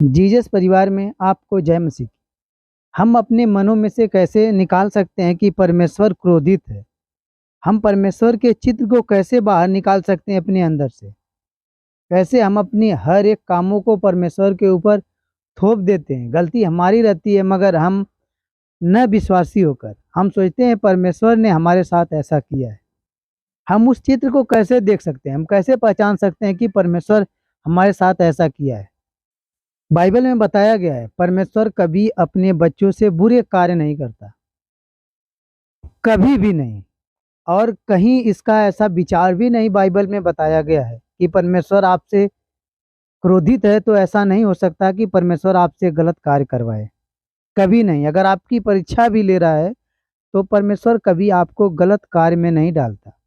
Jesus परिवार में आपको जय मसीह। हम अपने मनों में से कैसे निकाल सकते हैं कि परमेश्वर क्रोधित है? हम परमेश्वर के चित्र को कैसे बाहर निकाल सकते हैं अपने अंदर से? कैसे हम अपनी हर एक कामों को परमेश्वर के ऊपर थोप देते हैं? गलती हमारी रहती है, मगर हम न विश्वासी होकर हम सोचते हैं परमेश्वर ने हमारे साथ ऐसा किया है। हम उस चित्र को कैसे देख सकते हैं? हम कैसे पहचान सकते हैं कि परमेश्वर हमारे साथ ऐसा किया है? बाइबल में बताया गया है परमेश्वर कभी अपने बच्चों से बुरे कार्य नहीं करता, कभी भी नहीं। और कहीं इसका ऐसा विचार भी नहीं बाइबल में बताया गया है कि परमेश्वर आपसे क्रोधित है, तो ऐसा नहीं हो सकता कि परमेश्वर आपसे गलत कार्य करवाए। कभी नहीं। अगर आपकी परीक्षा भी ले रहा है तो परमेश्वर कभी आपको गलत कार्य में नहीं डालता,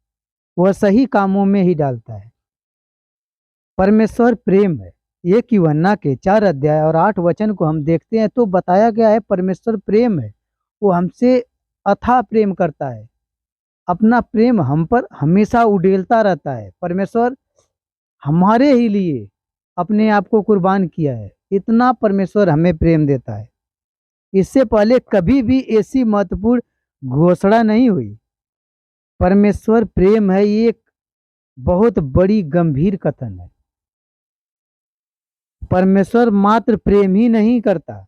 वह सही कामों में ही डालता है। परमेश्वर प्रेम है। ये यूहन्ना के 4 अध्याय और 8 वचन को हम देखते हैं तो बताया गया है परमेश्वर प्रेम है। वो हमसे अथाह प्रेम करता है। अपना प्रेम हम पर हमेशा उड़ेलता रहता है। परमेश्वर हमारे ही लिए अपने आप को कुर्बान किया है। इतना परमेश्वर हमें प्रेम देता है। इससे पहले कभी भी ऐसी महत्वपूर्ण घोषणा नहीं हुई। परमेश्वर प्रेम है, ये एक बहुत बड़ी गंभीर कथन है। परमेश्वर मात्र प्रेम ही नहीं करता,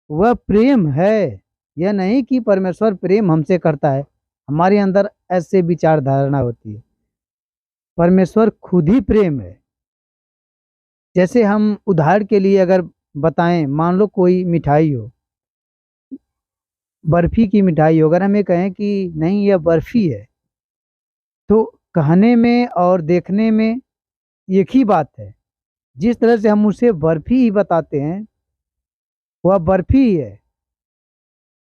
वह प्रेम है। यह नहीं कि परमेश्वर प्रेम हमसे करता है, हमारे अंदर ऐसे विचार धारणा होती है। परमेश्वर खुद ही प्रेम है। जैसे हम उदाहरण के लिए अगर बताएं, मान लो कोई मिठाई हो, बर्फी की मिठाई हो, अगर हमें कहें कि नहीं यह बर्फी है, तो कहने में और देखने में एक ही बात है। जिस तरह से हम उसे बर्फी ही बताते हैं, वह बर्फी ही है।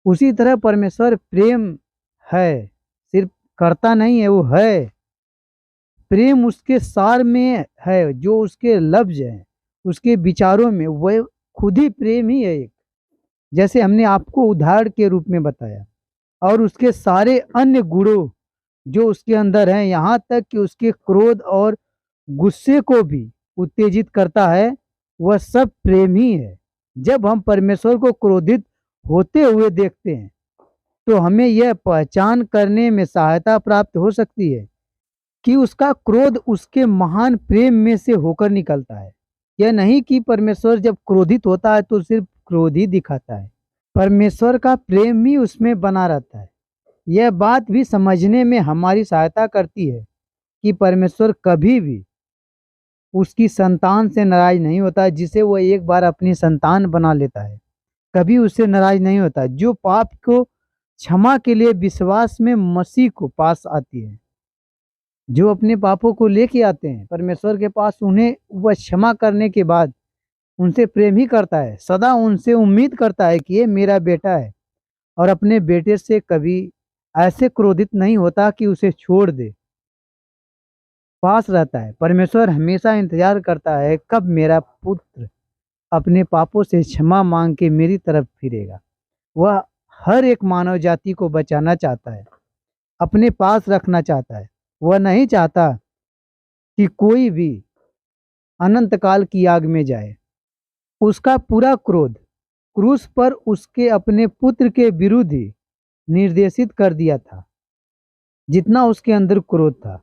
उसी तरह परमेश्वर प्रेम है, सिर्फ करता नहीं है, वो है। प्रेम उसके सार में है, जो उसके लफ्ज हैं, उसके विचारों में, वह खुद ही प्रेम ही है एक। जैसे हमने आपको उदाहरण के रूप में बताया। और उसके सारे अन्य गुणों जो उसके अंदर हैं, यहाँ तक कि उसके क्रोध और गुस्से को भी उत्तेजित करता है, वह सब प्रेम ही है। जब हम परमेश्वर को क्रोधित होते हुए देखते हैं तो हमें यह पहचान करने में सहायता प्राप्त हो सकती है कि उसका क्रोध उसके महान प्रेम में से होकर निकलता है। यह नहीं कि परमेश्वर जब क्रोधित होता है तो सिर्फ क्रोध ही दिखाता है, परमेश्वर का प्रेम भी उसमें बना रहता है। यह बात भी समझने में हमारी सहायता करती है कि परमेश्वर कभी भी उसकी संतान से नाराज नहीं होता, जिसे वह एक बार अपनी संतान बना लेता है। कभी उससे नाराज नहीं होता। जो पाप को क्षमा के लिए विश्वास में मसीह को पास आती है, जो अपने पापों को लेके आते हैं परमेश्वर के पास, उन्हें वह क्षमा करने के बाद उनसे प्रेम ही करता है। सदा उनसे उम्मीद करता है कि ये मेरा बेटा है, और अपने बेटे से कभी ऐसे क्रोधित नहीं होता कि उसे छोड़ दे। पास रहता है। परमेश्वर हमेशा इंतजार करता है कब मेरा पुत्र अपने पापों से क्षमा मांग के मेरी तरफ फिरेगा। वह हर एक मानव जाति को बचाना चाहता है, अपने पास रखना चाहता है। वह नहीं चाहता कि कोई भी अनंत काल की आग में जाए। उसका पूरा क्रोध क्रूस पर उसके अपने पुत्र के विरुद्ध ही निर्देशित कर दिया था, जितना उसके अंदर क्रोध था।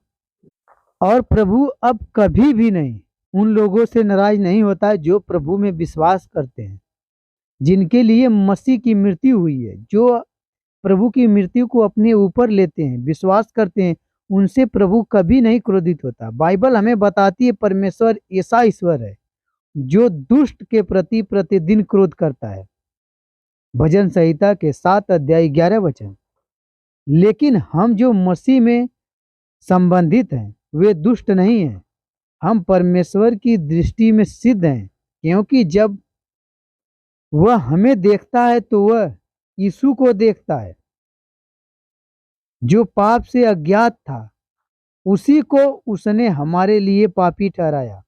और प्रभु अब कभी भी नहीं उन लोगों से नाराज नहीं होता है जो प्रभु में विश्वास करते हैं, जिनके लिए मसीह की मृत्यु हुई है, जो प्रभु की मृत्यु को अपने ऊपर लेते हैं, विश्वास करते हैं। उनसे प्रभु कभी नहीं क्रोधित होता। बाइबल हमें बताती है परमेश्वर ऐसा ईश्वर है जो दुष्ट के प्रति प्रतिदिन क्रोध करता है। भजन संहिता के 7 अध्याय 11 वचन। लेकिन हम जो मसीह में संबंधित हैं वे दुष्ट नहीं हैं। हम परमेश्वर की दृष्टि में सिद्ध हैं, क्योंकि जब वह हमें देखता है तो वह यीशु को देखता है, जो पाप से अज्ञात था, उसी को उसने हमारे लिए पापी ठहराया।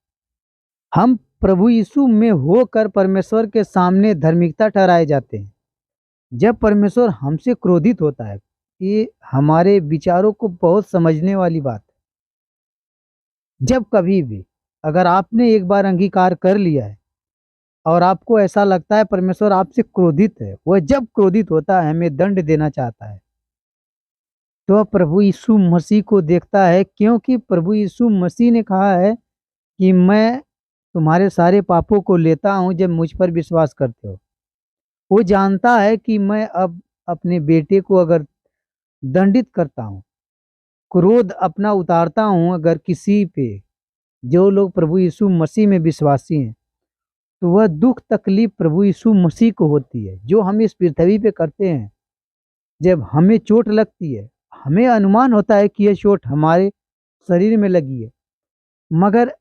हम प्रभु यीशु में होकर परमेश्वर के सामने धार्मिकता ठहराए जाते हैं। जब परमेश्वर हमसे क्रोधित होता है, ये हमारे विचारों को बहुत समझने वाली बात है। जब कभी भी अगर आपने एक बार अंगीकार कर लिया है और आपको ऐसा लगता है परमेश्वर आपसे क्रोधित है, वह जब क्रोधित होता है हमें दंड देना चाहता है, तो वह प्रभु यीशु मसीह को देखता है, क्योंकि प्रभु यीशु मसीह ने कहा है कि मैं तुम्हारे सारे पापों को लेता हूं जब मुझ पर विश्वास करते हो। वो जानता है कि मैं अब अपने बेटे को अगर दंडित करता हूं, क्रोध अपना उतारता हूं अगर किसी पे, जो लोग प्रभु यीशु मसीह में विश्वासी हैं, तो वह दुख तकलीफ प्रभु यीशु मसीह को होती है। जो हम इस पृथ्वी पे करते हैं, जब हमें चोट लगती है, हमें अनुमान होता है कि यह चोट हमारे शरीर में लगी है, मगर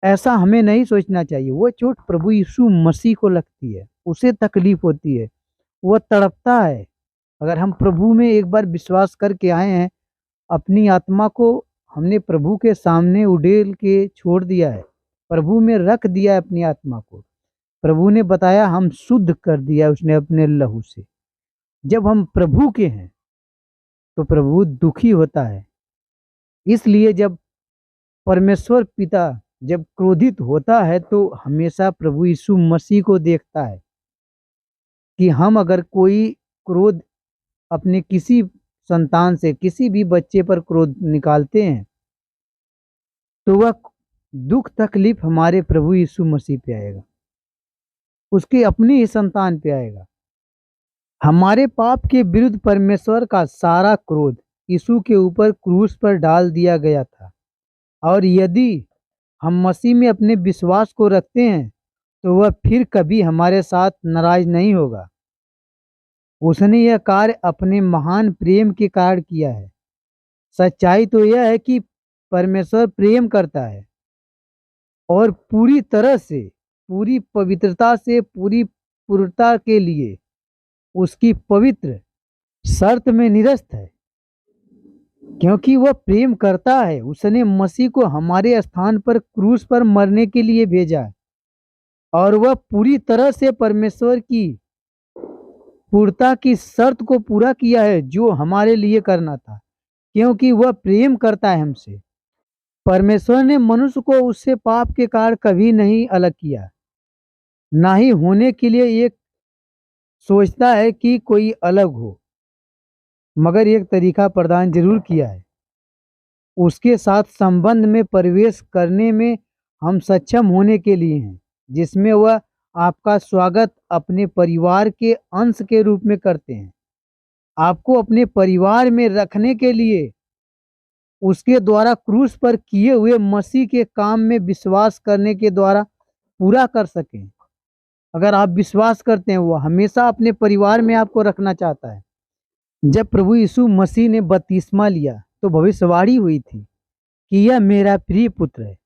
ऐसा हमें नहीं सोचना चाहिए। वो चोट प्रभु यीशु मसीह को लगती है, उसे तकलीफ होती है, वह तड़पता है। अगर हम प्रभु में एक बार विश्वास करके आए हैं, अपनी आत्मा को हमने प्रभु के सामने उड़ेल के छोड़ दिया है, प्रभु में रख दिया है अपनी आत्मा को, प्रभु ने बताया हम शुद्ध कर दिया उसने अपने लहू से। जब हम प्रभु के हैं तो प्रभु दुखी होता है। इसलिए जब परमेश्वर पिता जब क्रोधित होता है तो हमेशा प्रभु यीशु मसीह को देखता है कि हम अगर कोई क्रोध अपने किसी संतान से, किसी भी बच्चे पर क्रोध निकालते हैं, तो वह दुख तकलीफ हमारे प्रभु यीशु मसीह पे आएगा, उसके अपनी ही संतान पे आएगा। हमारे पाप के विरुद्ध परमेश्वर का सारा क्रोध यीशु के ऊपर क्रूस पर डाल दिया गया था, और यदि हम मसीह में अपने विश्वास को रखते हैं तो वह फिर कभी हमारे साथ नाराज नहीं होगा। उसने यह कार्य अपने महान प्रेम के कारण किया है। सच्चाई तो यह है कि परमेश्वर प्रेम करता है और पूरी तरह से, पूरी पवित्रता से, पूरी पूर्णता के लिए उसकी पवित्र शर्त में निरस्त है, क्योंकि वह प्रेम करता है। उसने मसीह को हमारे स्थान पर क्रूस पर मरने के लिए भेजा है, और वह पूरी तरह से परमेश्वर की पूर्णता की शर्त को पूरा किया है जो हमारे लिए करना था, क्योंकि वह प्रेम करता है हमसे। परमेश्वर ने मनुष्य को उससे पाप के कारण कभी नहीं अलग किया, ना ही होने के लिए एक सोचता है कि कोई अलग हो, मगर एक तरीका प्रदान जरूर किया है। उसके साथ संबंध में प्रवेश करने में हम सक्षम होने के लिए हैं, जिसमें वह आपका स्वागत अपने परिवार के अंश के रूप में करते हैं। आपको अपने परिवार में रखने के लिए उसके द्वारा क्रूस पर किए हुए मसीह के काम में विश्वास करने के द्वारा पूरा कर सकें। अगर आप विश्वास करते हैं, वो हमेशा अपने परिवार में आपको रखना चाहता है। जब प्रभु यीशु मसीह ने बपतिस्मा लिया तो भविष्यवाणी हुई थी कि यह मेरा प्रिय पुत्र है।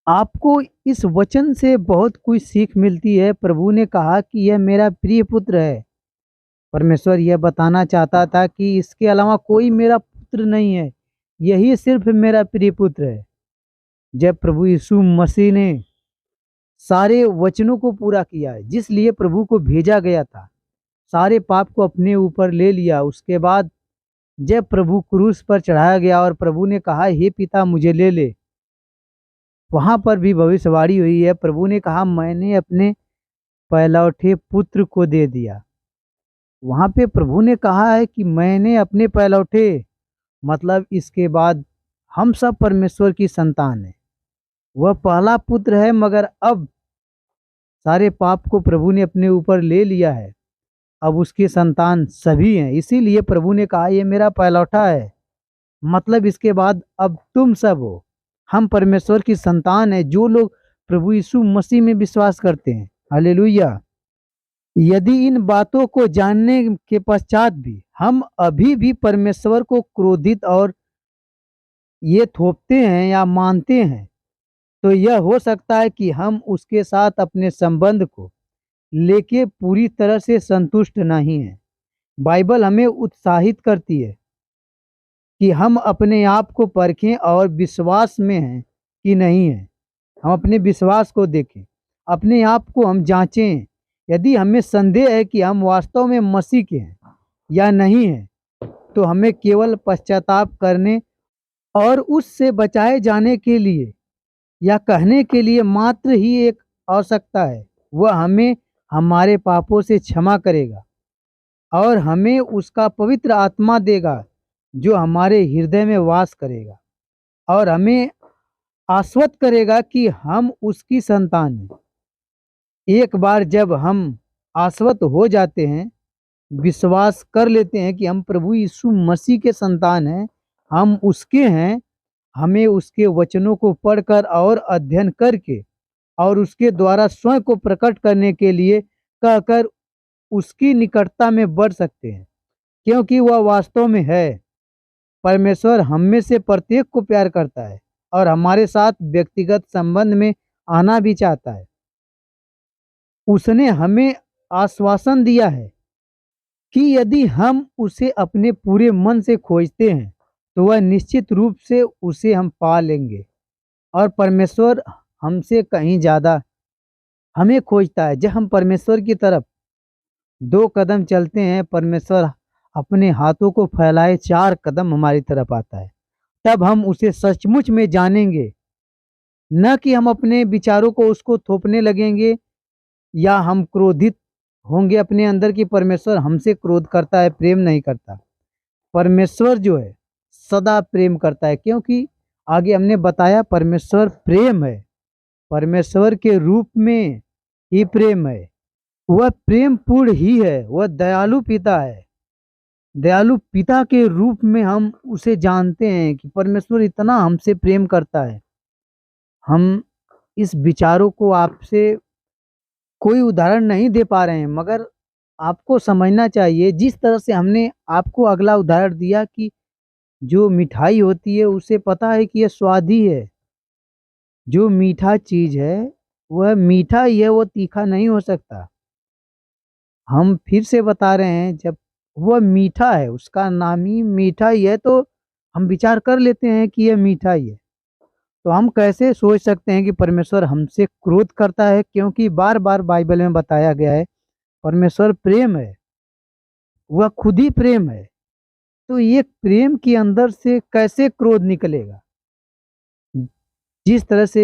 आपको इस वचन से बहुत कुछ सीख मिलती है। प्रभु ने कहा कि यह मेरा प्रिय पुत्र है। परमेश्वर यह बताना चाहता था कि इसके अलावा कोई मेरा पुत्र नहीं है, यही सिर्फ मेरा प्रिय पुत्र है। जब प्रभु यीशु मसीह ने सारे वचनों को पूरा किया है जिस लिए प्रभु को भेजा गया था, सारे पाप को अपने ऊपर ले लिया, उसके बाद जब प्रभु क्रूस पर चढ़ाया गया और प्रभु ने कहा हे पिता मुझे ले ले, वहां पर भी भविष्यवाणी हुई है। प्रभु ने कहा मैंने अपने पहलौठे पुत्र को दे दिया। वहां पे प्रभु ने कहा है कि मैंने अपने पहलौठे, मतलब इसके बाद हम सब परमेश्वर की संतान है। वह पहला पुत्र है, मगर अब सारे पाप को प्रभु ने अपने ऊपर ले लिया है, अब उसकी संतान सभी हैं। इसीलिए प्रभु ने कहा ये मेरा पहलौठा है, मतलब इसके बाद अब तुम सब हो। हम परमेश्वर की संतान है जो लोग प्रभु यीशु मसीह में विश्वास करते हैं। हालेलुया। यदि इन बातों को जानने के पश्चात भी हम अभी भी परमेश्वर को क्रोधित और ये थोपते हैं या मानते हैं, तो यह हो सकता है कि हम उसके साथ अपने संबंध को लेके पूरी तरह से संतुष्ट नहीं हैं। बाइबल हमें उत्साहित करती है कि हम अपने आप को परखें और विश्वास में हैं कि नहीं है। हम अपने विश्वास को देखें, अपने आप को हम जांचें। यदि हमें संदेह है कि हम वास्तव में मसीह के हैं या नहीं हैं, तो हमें केवल पश्चाताप करने और उससे बचाए जाने के लिए या कहने के लिए मात्र ही एक आवश्यकता है। वह हमें हमारे पापों से क्षमा करेगा और हमें उसका पवित्र आत्मा देगा जो हमारे हृदय में वास करेगा और हमें आश्वस्त करेगा कि हम उसकी संतान हैं। एक बार जब हम आश्वस्त हो जाते हैं, विश्वास कर लेते हैं कि हम प्रभु यीशु मसीह के संतान हैं, हम उसके हैं, हमें उसके वचनों को पढ़कर और अध्ययन करके और उसके द्वारा स्वयं को प्रकट करने के लिए कहकर उसकी निकटता में बढ़ सकते हैं, क्योंकि वह वास्तव में है। परमेश्वर हम में से प्रत्येक को प्यार करता है और हमारे साथ व्यक्तिगत संबंध में आना भी चाहता है। उसने हमें आश्वासन दिया है कि यदि हम उसे अपने पूरे मन से खोजते हैं तो वह निश्चित रूप से उसे हम पा लेंगे। और परमेश्वर हमसे कहीं ज़्यादा हमें खोजता है। जब हम परमेश्वर की तरफ 2 कदम चलते हैं, परमेश्वर अपने हाथों को फैलाए 4 कदम हमारी तरफ आता है। तब हम उसे सचमुच में जानेंगे, न कि हम अपने विचारों को उसको थोपने लगेंगे या हम क्रोधित होंगे अपने अंदर कि परमेश्वर हमसे क्रोध करता है, प्रेम नहीं करता। परमेश्वर जो है सदा प्रेम करता है, क्योंकि आगे हमने बताया परमेश्वर प्रेम है। परमेश्वर के रूप में ही प्रेम है। वह प्रेम पूर्ण ही है। वह दयालु पिता है। दयालु पिता के रूप में हम उसे जानते हैं कि परमेश्वर इतना हमसे प्रेम करता है। हम इस विचारों को आपसे कोई उदाहरण नहीं दे पा रहे हैं, मगर आपको समझना चाहिए। जिस तरह से हमने आपको अगला उदाहरण दिया कि जो मिठाई होती है उसे पता है कि यह स्वादी है। जो मीठा चीज है वह मीठा ही है, वो तीखा नहीं हो सकता। हम फिर से बता रहे हैं, जब वह मीठा है, उसका नाम ही मीठा ही है, तो हम विचार कर लेते हैं कि यह मीठा ही है। तो हम कैसे सोच सकते हैं कि परमेश्वर हमसे क्रोध करता है, क्योंकि बार बार बाइबल में बताया गया है परमेश्वर प्रेम है। वह खुद ही प्रेम है। तो ये प्रेम के अंदर से कैसे क्रोध निकलेगा? जिस तरह से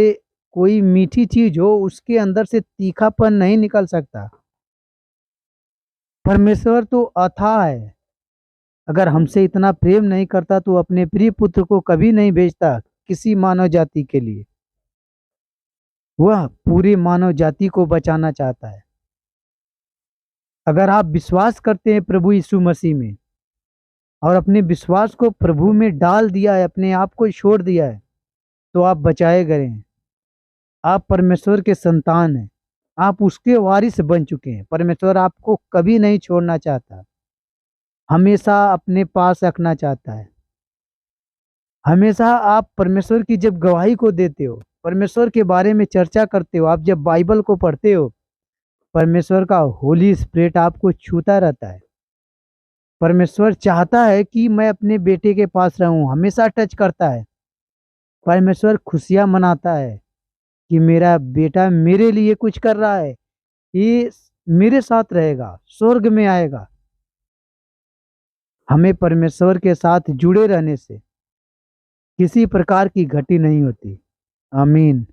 कोई मीठी चीज हो उसके अंदर से तीखापन नहीं निकल सकता। परमेश्वर तो अथाह है। अगर हमसे इतना प्रेम नहीं करता तो अपने प्रिय पुत्र को कभी नहीं भेजता किसी मानव जाति के लिए। वह पूरी मानव जाति को बचाना चाहता है। अगर आप विश्वास करते हैं प्रभु यीशु मसीह में और अपने विश्वास को प्रभु में डाल दिया है, अपने आप को छोड़ दिया है, तो आप बचाए गए हैं। आप परमेश्वर के संतान हैं। आप उसके वारिस बन चुके हैं। परमेश्वर आपको कभी नहीं छोड़ना चाहता, हमेशा अपने पास रखना चाहता है। हमेशा आप परमेश्वर की जब गवाही को देते हो, परमेश्वर के बारे में चर्चा करते हो, आप जब बाइबल को पढ़ते हो, परमेश्वर का होली स्पिरिट आपको छूता रहता है। परमेश्वर चाहता है कि मैं अपने बेटे के पास रहूं, हमेशा टच करता है। परमेश्वर खुशियां मनाता है कि मेरा बेटा मेरे लिए कुछ कर रहा है, ये मेरे साथ रहेगा, स्वर्ग में आएगा। हमें परमेश्वर के साथ जुड़े रहने से किसी प्रकार की घटी नहीं होती। आमीन।